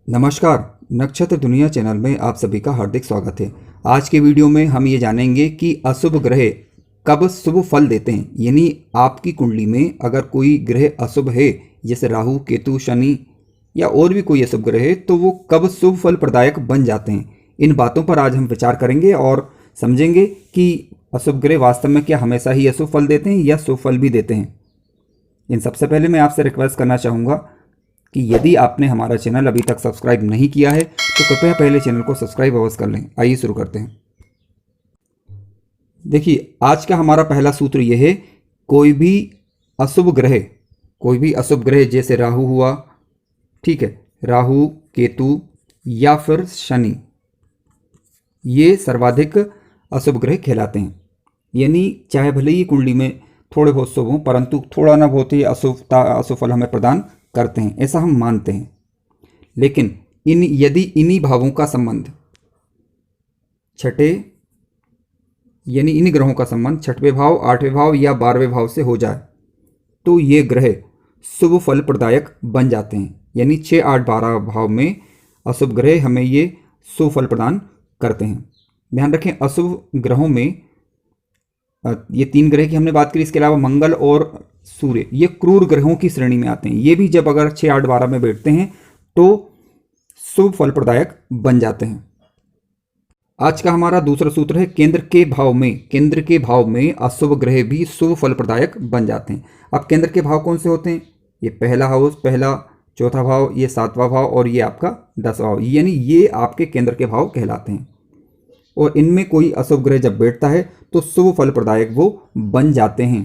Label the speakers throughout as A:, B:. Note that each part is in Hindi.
A: नमस्कार। नक्षत्र दुनिया चैनल में आप सभी का हार्दिक स्वागत है। आज के वीडियो में हम ये जानेंगे कि अशुभ ग्रह कब शुभ फल देते हैं। यानी आपकी कुंडली में अगर कोई ग्रह अशुभ है, जैसे राहु, केतु, शनि या और भी कोई अशुभ ग्रह है, तो वो कब शुभ फल प्रदायक बन जाते हैं। इन बातों पर आज हम विचार करेंगे और समझेंगे कि अशुभ ग्रह वास्तव में क्या हमेशा ही अशुभ फल देते हैं या शुभ फल भी देते हैं। इन सबसे पहले मैं आपसे रिक्वेस्ट करना चाहूँगा कि यदि आपने हमारा चैनल अभी तक सब्सक्राइब नहीं किया है तो कृपया पहले चैनल को सब्सक्राइब अवश्य कर लें। आइए शुरू करते हैं। देखिए, आज का हमारा पहला सूत्र यह है, कोई भी अशुभ ग्रह जैसे राहु हुआ, ठीक है, राहु, केतु या फिर शनि, ये सर्वाधिक अशुभ ग्रह कहलाते हैं। यानी चाहे भले ही कुंडली में थोड़े बहुत शुभ हों, परंतु थोड़ा ना बहुत ही अशुभ फल हमें प्रदान करते हैं, ऐसा हम मानते हैं। लेकिन यदि इन्हीं भावों का संबंध इन्हीं ग्रहों का संबंध छठवें भाव, आठवें भाव या 12वें भाव से हो जाए तो ये ग्रह शुभ फल प्रदायक बन जाते हैं। यानी 6, 8, 12 भाव में अशुभ ग्रह हमें ये शुभ फल प्रदान करते हैं। ध्यान रखें, अशुभ ग्रहों में ये 3 ग्रह की हमने बात करी, इसके अलावा मंगल और सूर्य ये क्रूर ग्रहों की श्रेणी में आते हैं। ये भी जब अगर 6, 8, 12 में बैठते हैं तो शुभ फल प्रदायक बन जाते हैं। आज का हमारा दूसरा सूत्र है, केंद्र के भाव में अशुभ ग्रह भी शुभ फल प्रदायक बन जाते हैं। अब केंद्र के भाव कौन से होते हैं? ये पहला हाउस, पहला, चौथा भाव, ये 7वां भाव और ये आपका 10वां भाव, यानी ये आपके केंद्र के भाव कहलाते हैं। और इनमें कोई अशुभ ग्रह जब बैठता है तो शुभ फल प्रदायक वो बन जाते हैं।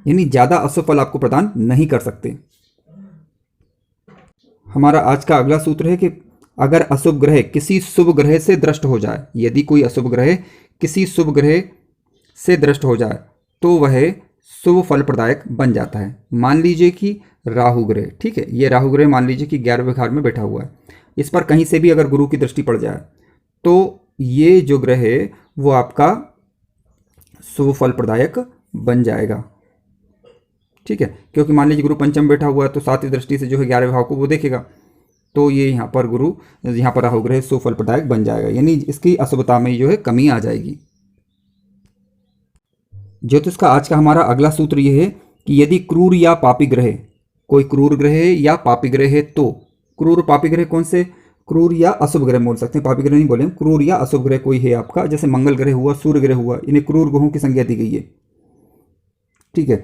A: यानी ज्यादा अशुभ फल आपको प्रदान नहीं कर सकते। हमारा आज का अगला सूत्र है कि अगर अशुभ ग्रह किसी शुभ ग्रह से दृष्ट हो जाए, यदि कोई अशुभ ग्रह किसी शुभ ग्रह से दृष्ट हो जाए तो वह शुभ फल प्रदायक बन जाता है। मान लीजिए कि राहु ग्रह, ठीक है, ये राहु ग्रह मान लीजिए कि 11वें घर में बैठा हुआ है, इस पर कहीं से भी अगर गुरु की दृष्टि पड़ जाए तो ये जो ग्रह है वो आपका शुभ फल प्रदायक बन जाएगा, ठीक है। क्योंकि मान लीजिए गुरु पंचम बैठा हुआ है तो 7वीं दृष्टि से जो है 11वें भाव को वो देखेगा, तो ये यहाँ पर राहु ग्रह शुभ फल प्रदायक बन जाएगा। यानी इसकी अशुभता में जो है कमी आ जाएगी। ज्योतिष का आज का हमारा अगला सूत्र यह है कि यदि क्रूर या पापी ग्रह, कोई क्रूर ग्रह है या पापी ग्रह है, तो क्रूर पापी ग्रह कौन से? क्रूर या अशुभ ग्रह बोल सकते हैं, पापी ग्रह नहीं बोले। क्रूर या अशुभ ग्रह कोई है आपका, जैसे मंगल ग्रह हुआ, सूर्य ग्रह हुआ, इन्हें क्रूर ग्रहों की संज्ञा दी गई है, ठीक है।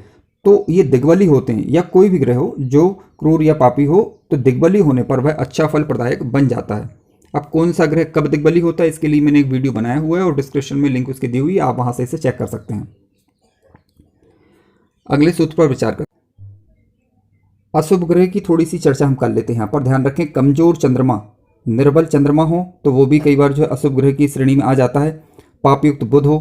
A: तो ये दिग्बली होते हैं, या कोई भी ग्रह हो जो क्रूर या पापी हो तो दिग्बली होने पर वह अच्छा फल प्रदायक बन जाता है। अब कौन सा ग्रह कब दिग्बली होता है, इसके लिए मैंने एक वीडियो बनाया हुआ है और डिस्क्रिप्शन में लिंक उसकी दी हुई है, आप वहां से इसे चेक कर सकते हैं। अगले सूत्र पर विचार करें। अशुभ ग्रह की थोड़ी सी चर्चा हम कर लेते हैं। यहाँ पर ध्यान रखें, कमजोर चंद्रमा, निर्बल चंद्रमा हो तो वो भी कई बार जो है अशुभ ग्रह की श्रेणी में आ जाता है। पापयुक्त बुध हो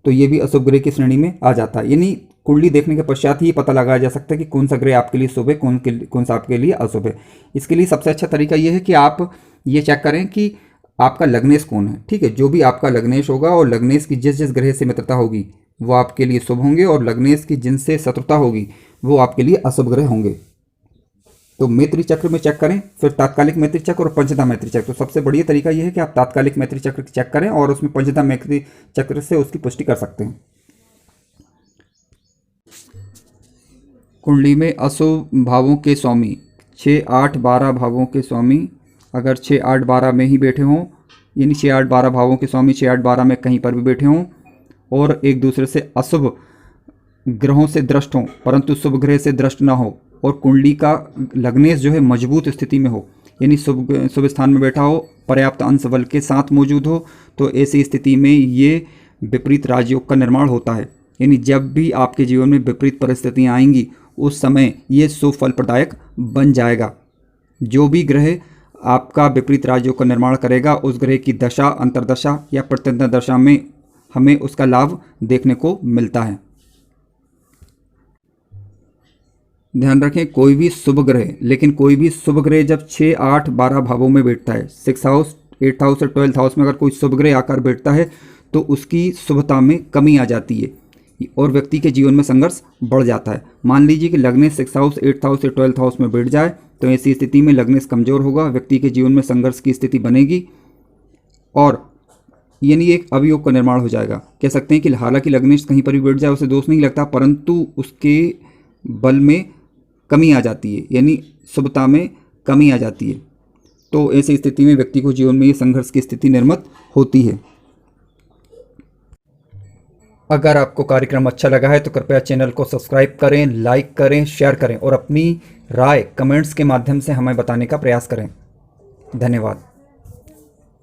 A: तो ये भी अशुभ ग्रह की श्रेणी में आ जाता है। यानी कुंडली देखने के पश्चात ही पता लगाया जा सकता है कि कौन सा ग्रह आपके लिए शुभ है, कौन सा आपके लिए अशुभ है। इसके लिए सबसे अच्छा तरीका यह है कि आप ये चेक करें कि आपका लग्नेश कौन है, ठीक है। जो भी आपका लग्नेश होगा और लग्नेश की जिस ग्रह से मित्रता होगी वो आपके लिए शुभ होंगे, और लग्नेश की जिनसे शत्रुता होगी वो आपके लिए अशुभ ग्रह होंगे। तो मैत्री चक्र में चेक करें, फिर तात्कालिक मैत्री चक्र और पंचधा मैत्री चक्र। तो सबसे बढ़िया तरीका यह है कि आप तात्कालिक मैत्री चक्र चेक करें और उसमें पंचधा मैत्री चक्र से उसकी पुष्टि कर सकते हैं। कुंडली में अशुभ भावों के स्वामी 6, 8, 12 भावों के स्वामी अगर 6, 8, 12 में ही बैठे हों, यानी 6, 8, 12 भावों के स्वामी 6, 8, 12 में कहीं पर भी बैठे हों और एक दूसरे से अशुभ ग्रहों से दृष्ट हों परंतु शुभ ग्रह से दृष्ट ना हो, और कुंडली का लग्नेश जो है मजबूत स्थिति में हो, यानी शुभ स्थान में बैठा हो, पर्याप्त अंश बल के साथ मौजूद हो, तो ऐसी स्थिति में ये विपरीत राजयोग का निर्माण होता है। यानी जब भी आपके जीवन में विपरीत परिस्थितियां आएंगी उस समय ये शुभ फल प्रदायक बन जाएगा। जो भी ग्रह आपका विपरीत राजयोग का निर्माण करेगा उस ग्रह की दशा, अंतर्दशा या प्रत्यंतर दशा में हमें उसका लाभ देखने को मिलता है। ध्यान रखें, कोई भी शुभ ग्रह जब 6, 8, 12 भावों में बैठता है, 6 हाउस, 8th हाउस और 12th हाउस में अगर कोई शुभ ग्रह आकर बैठता है तो उसकी शुभता में कमी आ जाती है। और व्यक्ति के जीवन में संघर्ष बढ़ जाता है। मान लीजिए कि लग्नेश 6 हाउस, 8th हाउस या 12th हाउस में बैठ जाए तो ऐसी स्थिति में लग्नेश कमजोर होगा, व्यक्ति के जीवन में संघर्ष की स्थिति बनेगी और यानी एक अवयोग का निर्माण हो जाएगा। कह सकते हैं कि हालांकि लग्नेश कहीं पर भी बैठ जाए उसे दोष नहीं लगता, परंतु उसके बल में कमी आ जाती है, यानी शुभता में कमी आ जाती है। तो ऐसी स्थिति में व्यक्ति को जीवन में ये संघर्ष की स्थिति निर्मित होती है। अगर आपको कार्यक्रम अच्छा लगा है तो कृपया चैनल को सब्सक्राइब करें, लाइक करें, शेयर करें और अपनी राय कमेंट्स के माध्यम से हमें बताने का प्रयास करें। धन्यवाद।